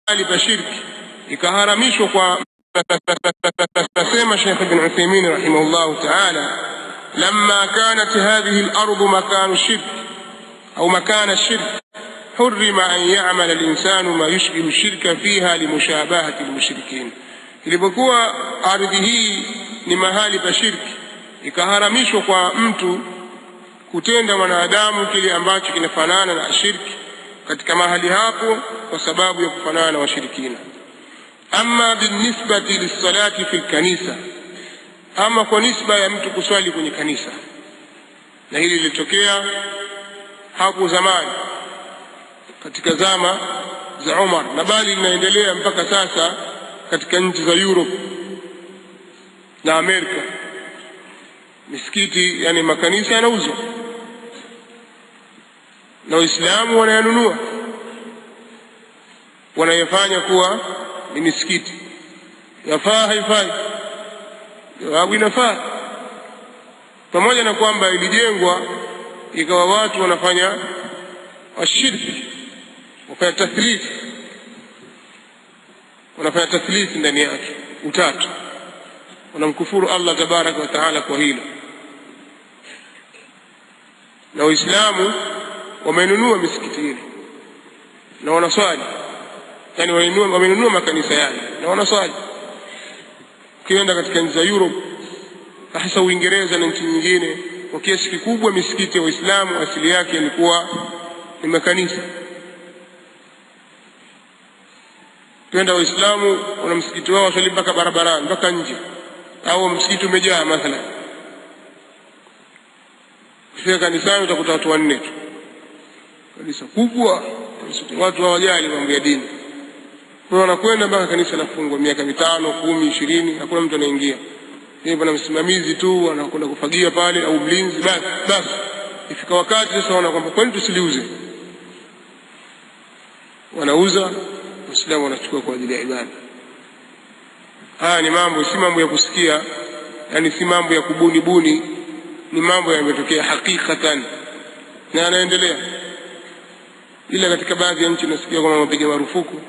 pa shirki ikaharamishwa kwa nasema Sheikh Ibn Uthaymeen rahimahullahu ta'ala, lamma kanat hadhihi al-ardu makanu shirk au makana shirk hurrima an ya'mala al-insanu ma yushbihu shirka fiha limushabahati al-mushrikin. Ilipokuwa ardhi hii ni mahali pa shirki, ikaharamishwa kwa mtu kutenda mwanadamu kile ambacho kinafanana na shirki katika mahali hapo kwa sababu ya kufanana na washirikina. Amma binisbati lisalati fil kanisa, ama kwa nisba ya mtu kuswali kwenye kanisa, na hili lilitokea hapo zamani katika zama za Umar, na bali linaendelea mpaka sasa katika nchi za Europe na Amerika. Misikiti, yani makanisa yanauzwa na Waislamu wanayanunua, wanayafanya kuwa ni misikiti. Yafaa haifai? Jawabu, inafaa, pamoja na kwamba ilijengwa ikawa watu wanafanya ashirki, wanafanya tathlith ndani yake, utatu, wanamkufuru Allah tabaraka wa taala kwa hilo. Na Waislamu wamenunua misikiti ile na wanaswali, yani wamenunua makanisa yale na wanaswali. Ukienda katika nchi za Europe, hasa Uingereza na nchi nyingine, kwa kiasi kikubwa misikiti ya Waislamu asili yake ilikuwa ni makanisa. Ukienda Waislamu wana msikiti wao waswali mpaka barabarani, mpaka nje, au msikiti umejaa mathalan. Ukifika kanisani utakuta watu wanne tu, kanisa kubwa, watu hawajali mambo ya dini. Kwa wanakwenda mpaka kanisa lafungwa miaka 5, 10, 20, hakuna mtu anaingia. Yeye bwana msimamizi tu anakwenda kufagia pale au mlinzi, basi ifika wakati sasa wana kwamba kwani tusiliuze, wanauza, Waislamu wanachukua kwa ajili ya ibada. Haya ni mambo, si mambo ya kusikia, yani si mambo ya kubuni buni, ni mambo yametokea hakikatan na yanaendelea. Ila katika baadhi ya nchi nasikia kwamba wapiga marufuku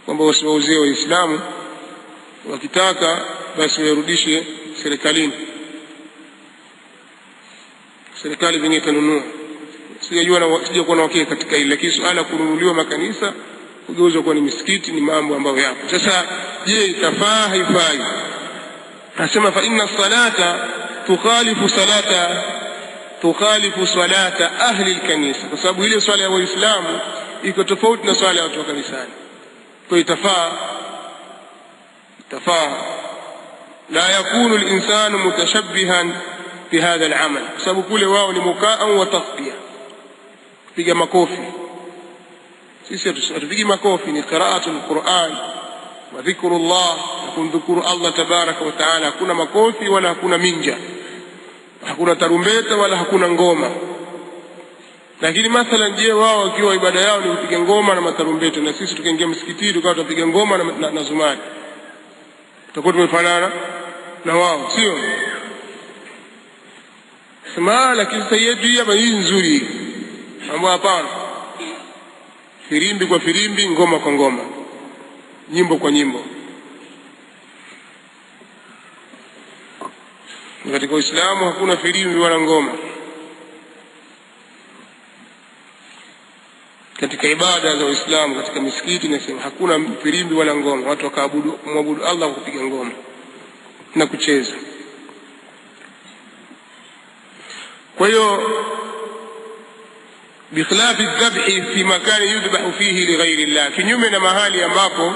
kwamba wasiwauzie Waislamu, wakitaka basi wairudishe serikalini, serikali vingine itanunua. Sijakuwa na wakati katika ile, lakini suala kununuliwa makanisa kugeuzwa kuwa ni misikiti ni mambo ambayo yapo. Sasa je, itafaa haifai? Nasema fa inna salata tukhalifu salata ahli alkanisa, kwa sababu ile swala ya Waislamu iko tofauti na swala ya watu wa kanisani. Kwa itafaa la yakunu al-insanu mutashabbihan bi hadha al-amal, kwa sababu kule wao ni mukaan wa tasbih, kupiga makofi. Sisi hatupigi makofi, ni qira'atu al-Qur'an wa dhikrullah, kumdhukuru Allah tabaraka wa taala. Hakuna makofi wala hakuna minja, hakuna tarumbeta wala hakuna ngoma. Lakini mathalan, je, wao wakiwa ibada yao ni kupiga ngoma na matarumbeta, na sisi tukaingia msikitini tukawa tupiga ngoma na zumari, tutakuwa tumefanana na wao, sio? Sema lakini sasa yetu hii hapa hii nzuri, ambao hapana, firimbi kwa firimbi, ngoma kwa ngoma, nyimbo kwa nyimbo. Katika Uislamu hakuna firimbi wala ngoma. Katika ibada za Uislamu katika misikiti nasema hakuna firimbi wala ngoma, watu kumwabudu Allah kwa kupiga ngoma na kucheza. Kwa hiyo bikhilafi dhabhi fi makani yudbahu fihi lighairi Allah, kinyume na mahali ambapo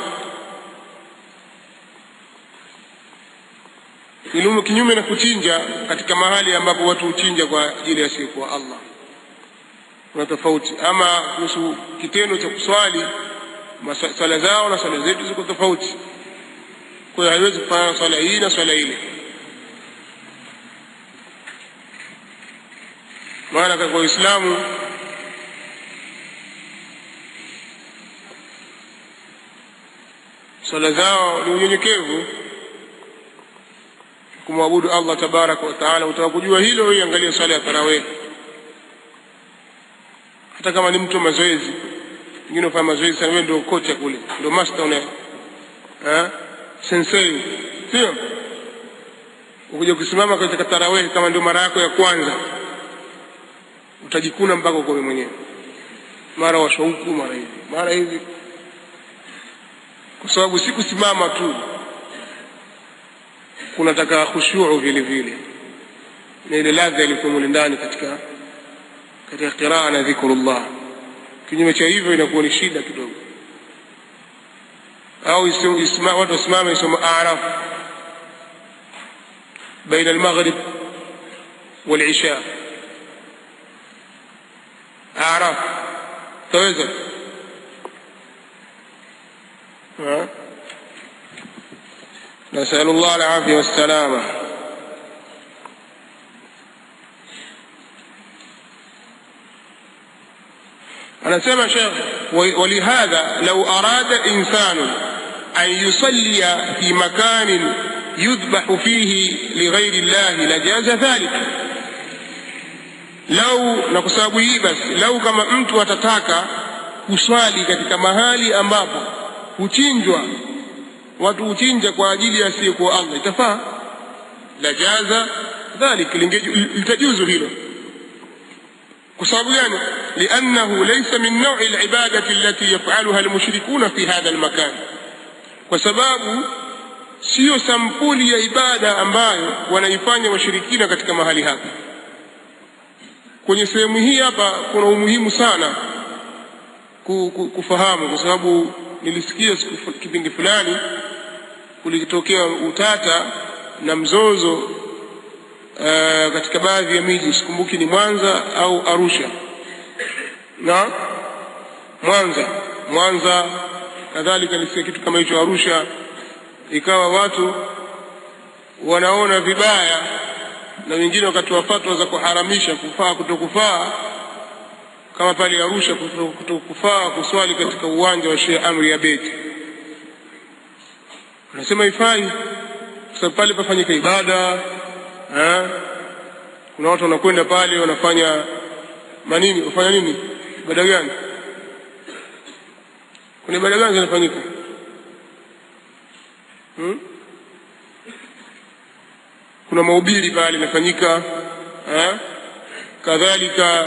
kinyume na kuchinja katika mahali ambapo watu huchinja kwa ajili ya siku wa Allah, kuna tofauti. Ama kuhusu kitendo cha kuswali, swala zao na swala zetu ziko tofauti. Kwa hiyo haiwezi kufanana swala hii na swala ile, maana kwa Uislamu swala zao ni unyenyekevu, kumwabudu Allah tabaraka wa taala. Utakujua hilo wewe, angalia swala ya tarawih. Hata kama ni mtu mazoezi, wengine wafanya mazoezi sana, wewe ndio kocha kule, ndio master una sensei, sio? Ukija kusimama katika tarawih kama ndio mara yako ya kwanza, utajikuna mpaka uko wewe mwenyewe, mara washauku, mara hivi, kwa sababu si kusimama tu, kunataka khushu'u vile vile, na ile ladha ilikuwa mule ndani katika qiraa na dhikrullah. Kinyume cha hivyo inakuwa ni shida kidogo. Au watu wasimame isoma a'raf baina al-maghrib wal-isha, a'raf taweza نسأل الله العافية والسلامة. أنا سمع شيخ: ولهذا لو أراد إنسان أن يصلي في مكان يذبح فيه لغير الله لجاز ذلك. na kwa sababu hii basi, lau kama mtu atataka kuswali katika mahali ambapo huchinjwa, watu huchinja kwa ajili ya asiyekuwa Allah, itafaa, la jaza dhalik, litajuzu hilo. Kwa sababu gani? Liannahu laysa min naw'i al-ibadati allati yaf'aluha al-mushrikuna fi hadha al-makan, kwa sababu sio sampuli ya ibada ambayo wanaifanya washirikina katika mahali hapa. Kwenye sehemu hii hapa kuna umuhimu sana kufahamu, kwa sababu nilisikia kipindi fulani kulitokea utata na mzozo katika baadhi ya miji, sikumbuki ni Mwanza au Arusha, na Mwanza kadhalika nilisikia kitu kama hicho Arusha. Ikawa watu wanaona vibaya na wengine wakatoa fatwa za kuharamisha kufaa kutokufaa, kama pale Arusha kutokufaa kuswali katika uwanja wa Sheikh Amri Abedi. Unasema ifai kwa sababu pale pafanyika ibada. Kuna watu wanakwenda pale wanafanya manini, wafanya nini, ibada gani? Kuna ibada gani zinafanyika? Kuna mahubiri pale yanafanyika, kadhalika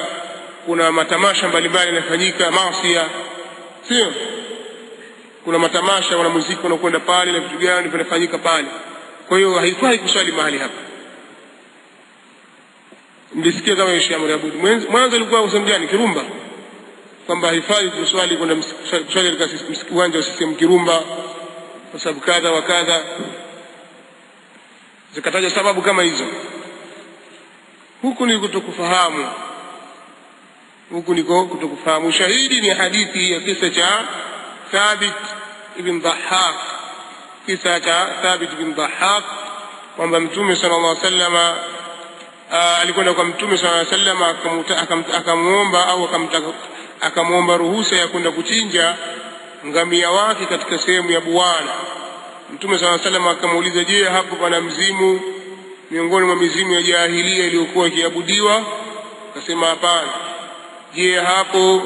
kuna matamasha mbalimbali yanafanyika, maasiya, sio? Kuna matamasha, wana muziki wanakwenda pale na vitu gani vinafanyika pale. Kwa hiyo haifai kuswali mahali hapa. Nilisikia kama Sheikh Amri Abudi mwanzo alikuwa kusema gani, Kirumba, kwamba haifai kuswali kwenda kuswali katika uwanja wa CCM Kirumba kwa sababu kadha wa kadha, zikataja sababu kama hizo. Huku ni kutokufahamu, Shahidi ni hadithi ya kisa cha Thabit ibn Dhahhak, kwamba Mtume sallallahu alaihi wasallam alikwenda kwa Mtume sallallahu alaihi wasallam akamuomba au akamuomba ruhusa ya kwenda kuchinja ngamia wake katika sehemu ya Buwana. Mtume sallallahu alaihi wasallam akamuuliza, je, hapo pana mzimu miongoni mwa mizimu ya jahilia iliyokuwa ikiabudiwa? Akasema hapana. Je, hapo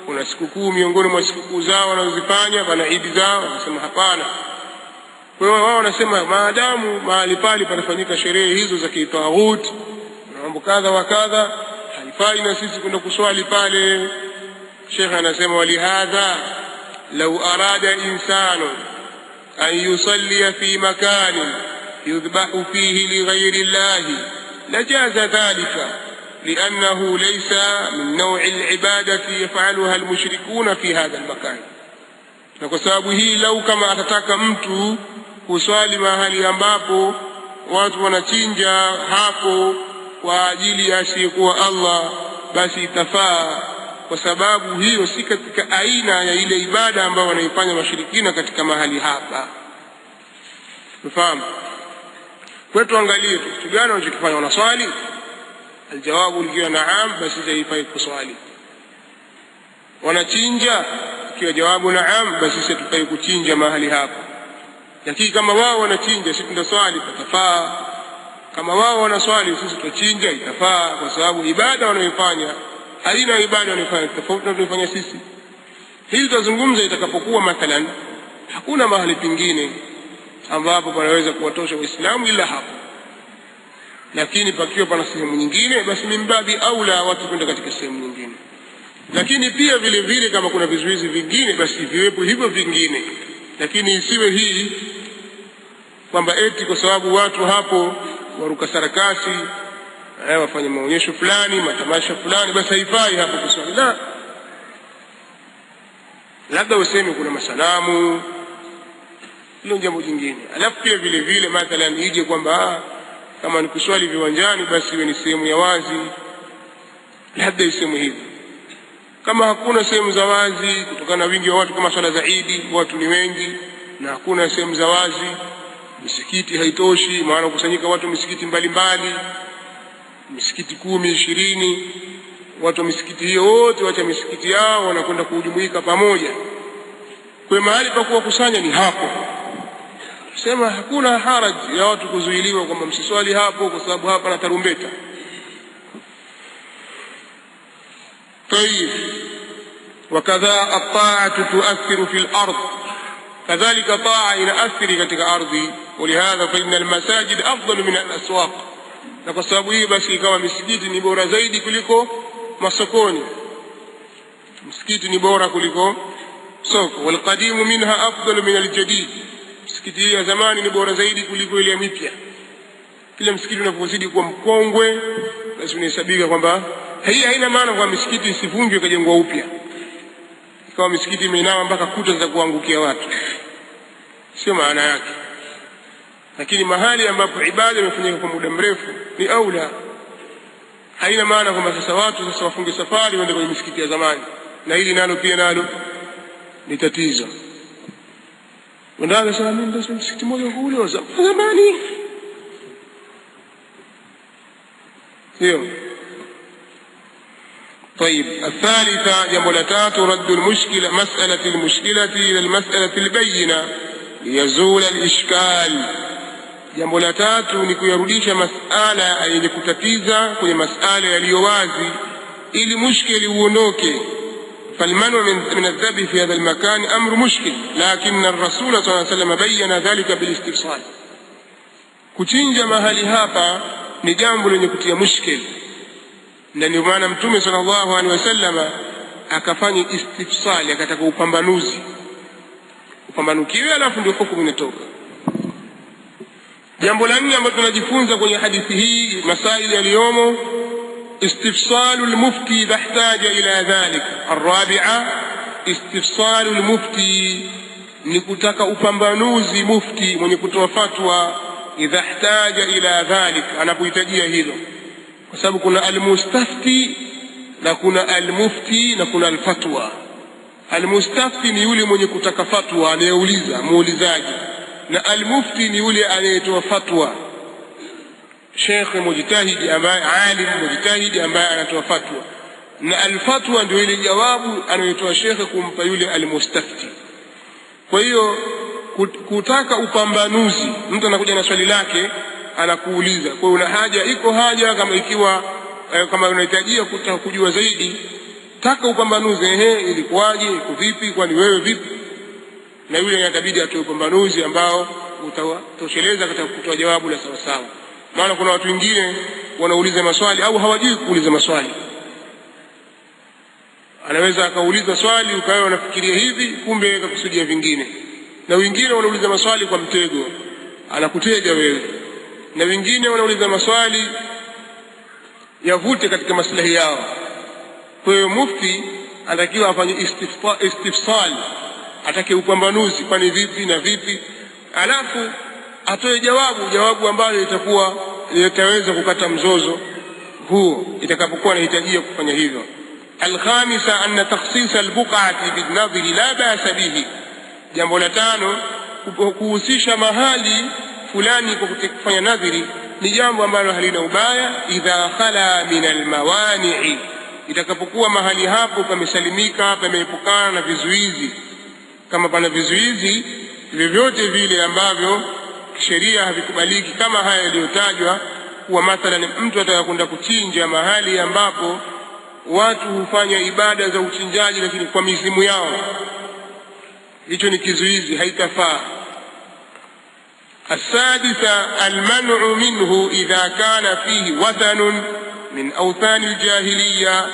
kuna sikukuu miongoni mwa sikukuu zao wanazozifanya, pana idi zao? Akasema hapana. Kwa hiyo wao wanasema maadamu mahali pale panafanyika sherehe hizo za kitawhid na mambo kadha wa kadha, haifai na sisi kwenda kuswali pale. Sheikh anasema, walihadha law arada insanu an yusalli fi makanin yudhbahu fihi lighayri llahi lajaza dhalika liannahu laysa min naw'i alibadati yaf'aluha almushrikuna fi hadha almakan. Na kwa sababu hii, lau kama atataka mtu kuswali mahali ambapo watu wanachinja hapo kwa ajili ya asiyekuwa Allah, basi itafaa, kwa sababu hiyo si katika aina ya ile ibada ambayo wanaifanya washirikina katika mahali hapa. Unafahamu? Kwa hiyo tuangalie kitu gani wanachokifanya, wanaswali. Aljawabu likiwa naam, basi haifai kuswali. Wanachinja, ikiwa jawabu naam, basi sisi tufai kuchinja mahali hapo. Lakini kama wao wanachinja sisi tunaswali, patafaa. Kama wao wanaswali sisi tutachinja, itafaa, kwa sababu ibada wanaifanya aina ibada wanaifanya tofauti na tunafanya sisi. Hili tutazungumza itakapokuwa mathalan hakuna mahali pengine ambapo panaweza kuwatosha Waislamu ila hapo, lakini pakiwa pana sehemu nyingine, basi mimbabi aula watu kwenda katika sehemu nyingine. Lakini pia vile vile kama kuna vizuizi vingine, basi viwepo hivyo vingine, lakini isiwe hii kwamba eti kwa sababu watu hapo waruka sarakasi, wafanye maonyesho fulani, matamasha fulani, basi haifai hapo kuswali. La, labda useme kuna masanamu, hilo jambo jingine. Alafu pia vile vile mathalan ije kwamba kama ni kuswali viwanjani, basi iwe ni sehemu ya wazi, labda isemwe hivi. Kama hakuna sehemu za wazi kutokana na wingi wa watu, kama swala za Idi watu ni wengi na hakuna sehemu za wazi, misikiti haitoshi, maana kusanyika watu misikiti mbalimbali, misikiti 10, 20, watu wa misikiti hiyo wote wacha misikiti yao wanakwenda kujumuika pamoja. Kwa mahali pa kuwakusanya ni hapo. Sema hakuna haraji ya watu kuzuiliwa kwamba msiswali hapo kwa sababu hapa na tarumbeta. طيب وكذا الطاعة تؤثر في الأرض، كذلك طاعة يؤثر katika ardhi. ولهذا فإن المساجد أفضل من الأسواق، na kwa sababu hii basi ikawa misikiti ni bora zaidi kuliko masokoni. Msikiti ni bora kuliko soko. والقديم منها أفضل من الجديد، msikiti ya zamani ni bora zaidi kuliko ile mpya. Kila msikiti unapozidi kuwa mkongwe, basi unahesabika kwamba hii haina maana kwa misikiti isivunjwe ikajengwa upya, ikawa misikiti imeinama mpaka kuta za kuangukia watu, sio maana yake. Lakini mahali ambapo ibada imefanyika kwa muda mrefu ni aula. Haina maana kwamba sasa watu sasa wafunge safari waende kwenye misikiti ya zamani, na hili nalo pia nalo ni tatizo. Wanda sasa mimi ndio msikiti mmoja kule wa zamani, sio. طيب الثالثة جملتات رد المشكلة، مسألة المشكلة إلى المسألة البينة ليزول الإشكال. جملتات نكيرudisha masala yenye kutatiza kwenye masala yaliyowazi ili mushkili uondoke. فالمنع من الذبح في هذا المكان أمر مشكل، لكن الرسول صلى الله عليه وسلم بين ذلك بالاستفصال. kuchinja mahali hapa ni jambo lenye kutia mushkil, na ndio maana Mtume sallallahu alaihi wasallam akafanya istifsali, akataka upambanuzi, upambanukiwe, alafu ndio hukumu inatoka. Jambo la nne ambalo tunajifunza kwenye hadithi hii, masaili yaliyomo: istifsalu al-mufti idha ihtaja ila dhalik. Arabi'a, istifsalu al-mufti ni kutaka upambanuzi mufti mwenye kutoa fatwa, idha ihtaja ila dhalik, anapohitajia hilo. Kwa sababu kuna al-mustafti na kuna al-mufti na kuna al-fatwa. Al-mustafti ni yule mwenye kutaka fatwa, anayeuliza, muulizaji, na al-mufti ni yule anayetoa fatwa, sheikh mujtahidi ambaye alim mujtahidi ambaye anatoa fatwa, na al-fatwa ndio ile jawabu anayotoa sheikh kumpa yule al-mustafti. Kwa hiyo kutaka upambanuzi, mtu anakuja na swali lake anakuuliza, kwa una haja, iko haja kama ikiwa kama unahitajia kutaka kujua zaidi, taka upambanuzi, ilikuwaje, iko vipi, kwani wewe vipi, na yule inatabidi atoe upambanuzi ambao utatosheleza katika kutoa jawabu la sawa sawa. Maana kuna watu wengine wanauliza maswali au hawajui kuuliza maswali. Anaweza akauliza swali ukawa unafikiria hivi, kumbe akakusudia vingine. Na wengine wanauliza maswali kwa mtego, anakutega wewe. Na wengine wanauliza maswali yavute katika maslahi yao. Kwa hiyo mufti anatakiwa afanye istifsal, atake upambanuzi, kwani vipi na vipi, alafu atoe jawabu ambalo litaweza kukata mzozo huo itakapokuwa anahitajia kufanya hivyo. Alkhamisa, anna takhsis albuq'ati binadhri la ba'sa bihi. Jambo la tano, kuhusisha mahali fulani kwa kufanya nadhiri ni jambo ambalo halina ubaya, idha khala min almawani'i, itakapokuwa mahali hapo pamesalimika, pameepukana na vizuizi. Kama pana vizuizi vyovyote vile ambavyo kisheria havikubaliki, kama haya yaliyotajwa, kuwa mathalan mtu ataka kwenda kuchinja mahali ambapo watu hufanya ibada za uchinjaji lakini kwa mizimu yao, hicho ni kizuizi, haitafaa. السادسة المنع منه إذا كان فيه وثن من أوثان الجاهلية.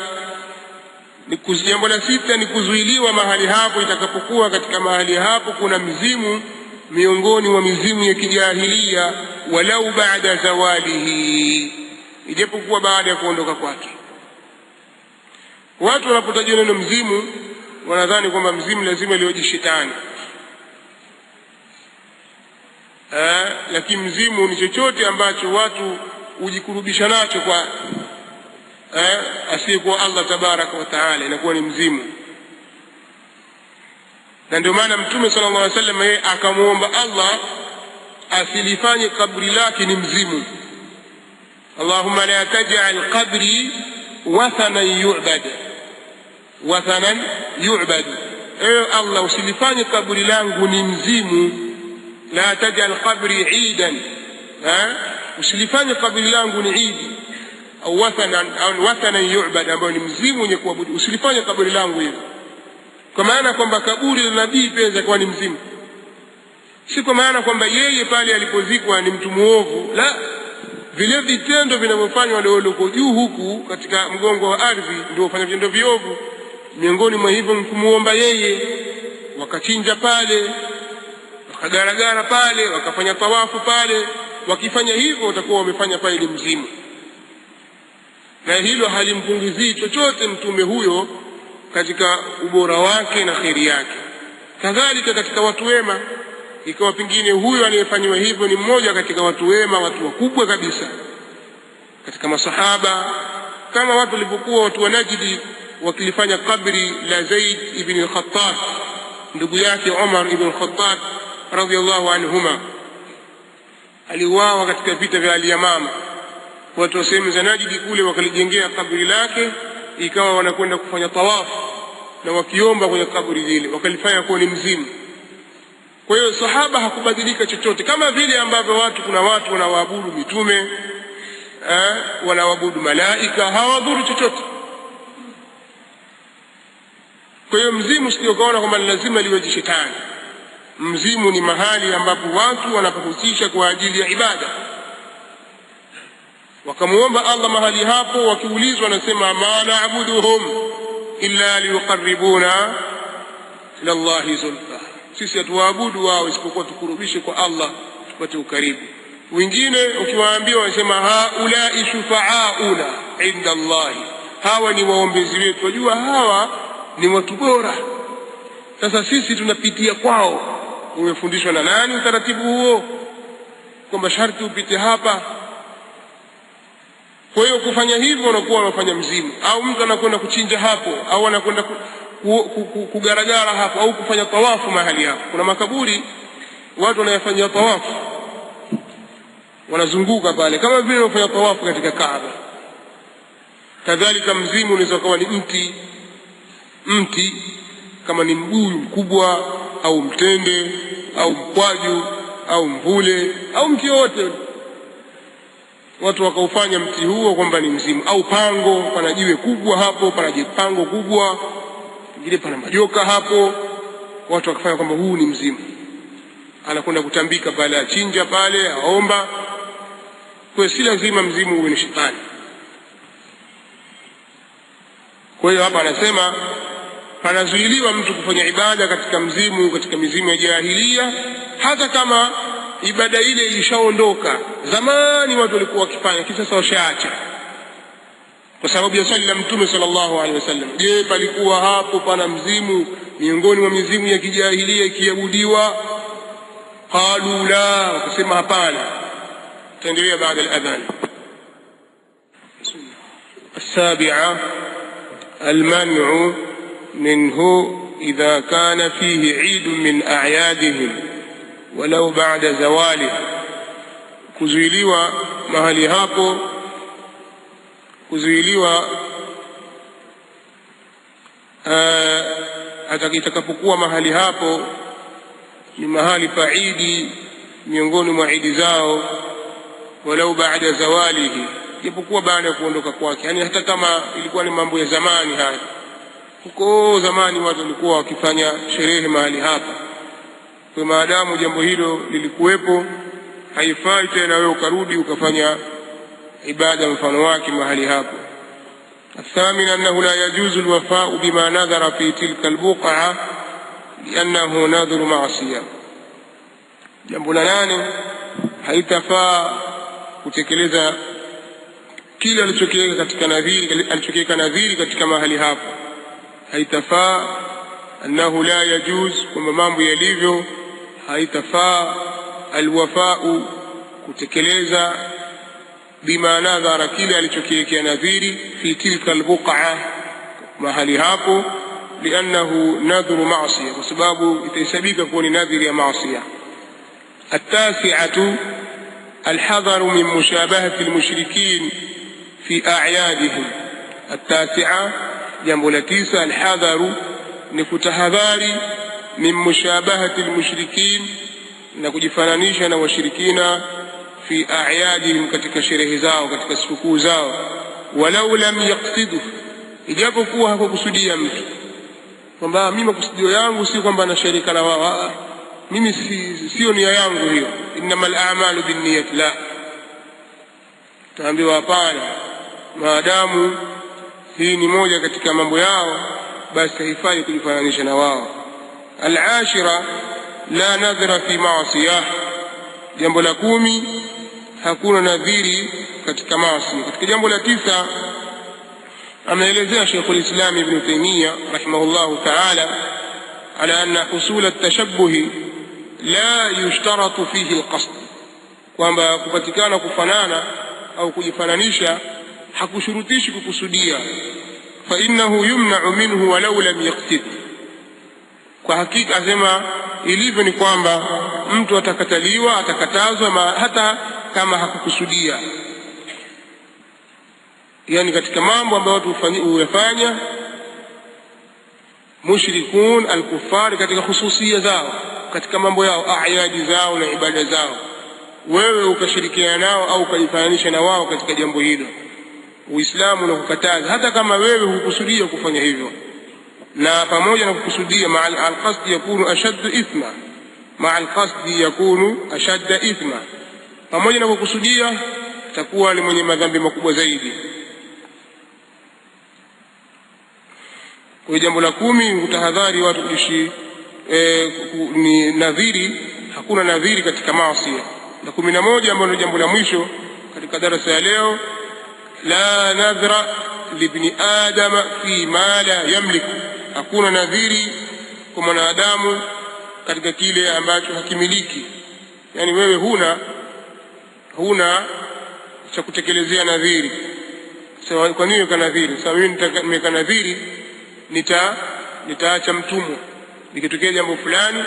Jambo la sita ni kuzuiliwa mahali hapo itakapokuwa katika mahali hapo kuna mzimu miongoni mwa mizimu ya kijahilia, walau baada zawalihi, ijapokuwa baada ya kuondoka kwake. Watu wanapotajwa neno mzimu wanadhani kwamba mzimu lazima liwe shetani, lakini mzimu ni chochote ambacho watu hujikurubisha nacho kwa asiyekuwa Allah tabaraka wa taala, inakuwa ni mzimu. Na ndio maana Mtume sallallahu alaihi wasallam yeye akamuomba Allah asilifanye kaburi lake ni mzimu. Allahumma la taj'al qabri wathanan yu'bad, wathanan yu'bad. Ewe Allah, usilifanye kaburi langu ni mzimu. La taj'al qabri idan, usilifanye kaburi langu ni idi au wathanan yu'bad, ambayo ni mzimu wenye kuabudu. Usilifanye kaburi langu hivyo, kwa maana kwamba kaburi la nabii pia kwa ni mzimu, si kwa maana kwamba yeye pale alipozikwa ni mtu muovu. La, vile vitendo vinavyofanywa wale walioko juu huku katika mgongo wa ardhi ndio wafanya vitendo viovu. Miongoni mwa hivyo ni kumuomba yeye, wakachinja pale, wakagaragara pale, wakafanya tawafu pale. Wakifanya hivyo watakuwa wamefanya pale ni mzimu, na hilo halimpunguzii chochote mtume huyo katika ubora wake na kheri yake. Kadhalika katika watu wema, ikawa pengine huyo anayefanywa hivyo ni mmoja katika watu wema, watu wakubwa kabisa katika masahaba, kama watu walipokuwa watu wa Najdi wakilifanya kabri la Zaid ibn al-Khattab, ndugu yake Umar ibn al-Khattab radhiyallahu anhuma, aliuawa katika vita vya Al-Yamama. Watu wa sehemu za Najdi kule wakalijengea kaburi lake, ikawa wanakwenda kufanya tawafu na wakiomba kwenye kaburi lile, wakalifanya kuwa ni mzimu. Kwa hiyo sahaba hakubadilika chochote, kama vile ambavyo kuna watu wanawaabudu mitume, wanawaabudu malaika, hawadhuru chochote. Kwa hiyo mzimu sio kaona kwamba lazima liwe shetani. Mzimu ni mahali ambapo watu wanapohusisha kwa ajili ya ibada, wakamuomba Allah mahali hapo, wakiulizwa nasema ma na'buduhum illa liyuqarribuna ila Allahi zulfa, sisi hatuwaabudu wao isipokuwa tukurubishe kwa Allah tupate ukaribu. Wengine ukiwaambia wanasema haulai shufa'auna inda Allahi, hawa ni waombezi wetu, wajua hawa ni watu bora, sasa sisi tunapitia kwao. Umefundishwa na nani utaratibu huo, kwamba sharti upite hapa? Kwa hiyo kufanya hivyo unakuwa unafanya mzimu, au mtu anakwenda kuchinja hapo, au anakwenda kugaragara hapo, au kufanya tawafu mahali hapo. Kuna makaburi watu wanayafanyia tawafu, wanazunguka pale kama vile wanafanya tawafu katika Kaaba. Kadhalika mzimu unaweza kuwa ni mti kama ni mbuyu mkubwa au mtende au mkwaju au mvule au mti yote, watu wakaufanya mti huo kwamba ni mzimu. Au pango, pana jiwe kubwa hapo, pana jipango kubwa, pengine pana majoka hapo, watu wakafanya kwamba huu ni mzimu. Anakwenda kutambika pale, achinja pale, aomba. Kwa hiyo si lazima mzimu uwe ni shetani. Kwa hiyo hapa anasema panazuiliwa mtu kufanya ibada katika mzimu, katika mizimu ya jahilia, hata kama ibada ile ilishaondoka zamani, watu walikuwa wakifanya, kisha washaacha kwa sababu ya swali la Mtume sallallahu alaihi wasallam. Je, palikuwa hapo pana mzimu miongoni mwa mizimu ya kijahilia ikiabudiwa? Qalu la, wakasema hapana. Taendelea baada ya adhan. السابعة المنع منه إذا كان فيه عيد من أعيادهم ولو بعد زواله. kuzuiliwa mahali hapo, kuzuiliwa hata itakapokuwa mahali hapo ni mahali pa idi miongoni mwa idi zao, walau baada zawalihi, japokuwa baada ya kuondoka kwake, yani hata kama ilikuwa ni mambo ya zamani haya. Huko zamani watu walikuwa wakifanya sherehe mahali hapa, kwa maadamu jambo hilo lilikuwepo, haifai tena wewe ukarudi ukafanya ibada mfano wake mahali hapo. الثامن أنه لا يجوز الوفاء بما نذر في تلك البقعة لأنه نذر معصية. jambo la 8, haitafaa kutekeleza kile alichokiweka nadhiri katika mahali hapo. haitafaa, annahu la yajuz, kwamba mambo yalivyo haitafaa alwafau, kutekeleza bima nadhara, kile alichokiwekea nadhiri, fi tilka albuqa, mahali hapo, liannahu nadhru ma'siyah, kwa sababu itahesabika kuwa ni nadhiri ya maasiya. التاسعة الحذر من مشابهة المشركين في أعيادهم. التاسعة jambo la 9, alhadharu, ni kutahadhari, min mushabahati almushrikin, na kujifananisha na washirikina, fi a'yadihim, katika sherehe zao, katika sikukuu zao. Walau lam yaqsidu, ijapokuwa hakukusudia mtu kwamba mimi makusudio yangu si kwamba nasherika na wao, mimi sio nia yangu hiyo, innamal a'malu binniyat, la, taambiwa hapana, maadamu hii ni moja katika mambo yao, basi haifai kujifananisha na wao. Al-ashira la nadhra fi ma'siyah, jambo la 10, hakuna nadhiri katika maasi. Katika jambo la 9 ameelezea Sheikh al-Islam Ibn Taymiyyah rahimahullahu ta'ala ala anna husul at-tashabbuh la yushtaratu fihi al-qasd, kwamba kupatikana kufanana au kujifananisha hakushurutishi kukusudia. Fa innahu yumna'u minhu walau lam yaqsid, kwa hakika asema ilivyo ni kwamba mtu atakataliwa, atakatazwa hata kama hakukusudia. Yani katika mambo ambayo watu huyafanya mushrikun al-kuffar, katika hususia zao, katika mambo yao, a'yadi zao na ibada zao, wewe ukashirikiana nao au ukajifananisha na wao katika jambo hilo, Uislamu unakukataza, hata kama wewe hukusudia kufanya hivyo. Na pamoja na kukusudia, maa al-qasd yakunu ashaddu ithma, maa al-qasd yakunu ashadda ithma, pamoja na kukusudia takuwa ni mwenye madhambi makubwa zaidi. Kwa jambo la 10, utahadhari watu kuishi ni nadhiri, hakuna nadhiri katika maasi. Na 11 ambalo ni jambo la mwisho katika darasa ya leo, la nadhra libni adama fi ma la yamliku, hakuna nadhiri kwa mwanadamu katika kile ambacho hakimiliki. Yani wewe huna cha kutekelezea nadhiri. Sawa, kwa nini ukanadhiri? Sawa, mimi nimekanadhiri nitaacha mtumwa, nikitokea jambo fulani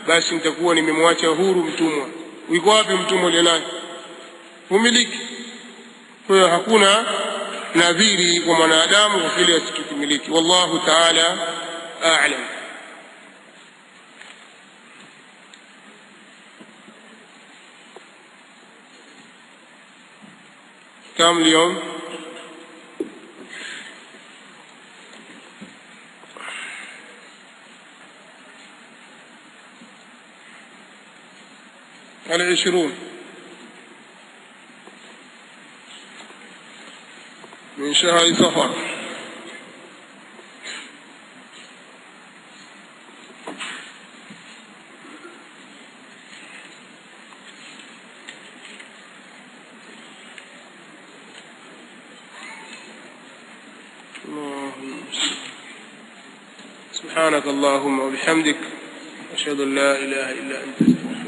basi nitakuwa nimemwacha huru mtumwa. Uko wapi mtumwa yule naye? Humiliki. Kwa hiyo hakuna nadhiri kwa mwanadamu kwa kile asichokimiliki. Wallahu ta'ala a'lam. كم اليوم؟ على 20 من شهر صفر. سبحانك اللهم وبحمدك، أشهد أن لا إله إلا أنت.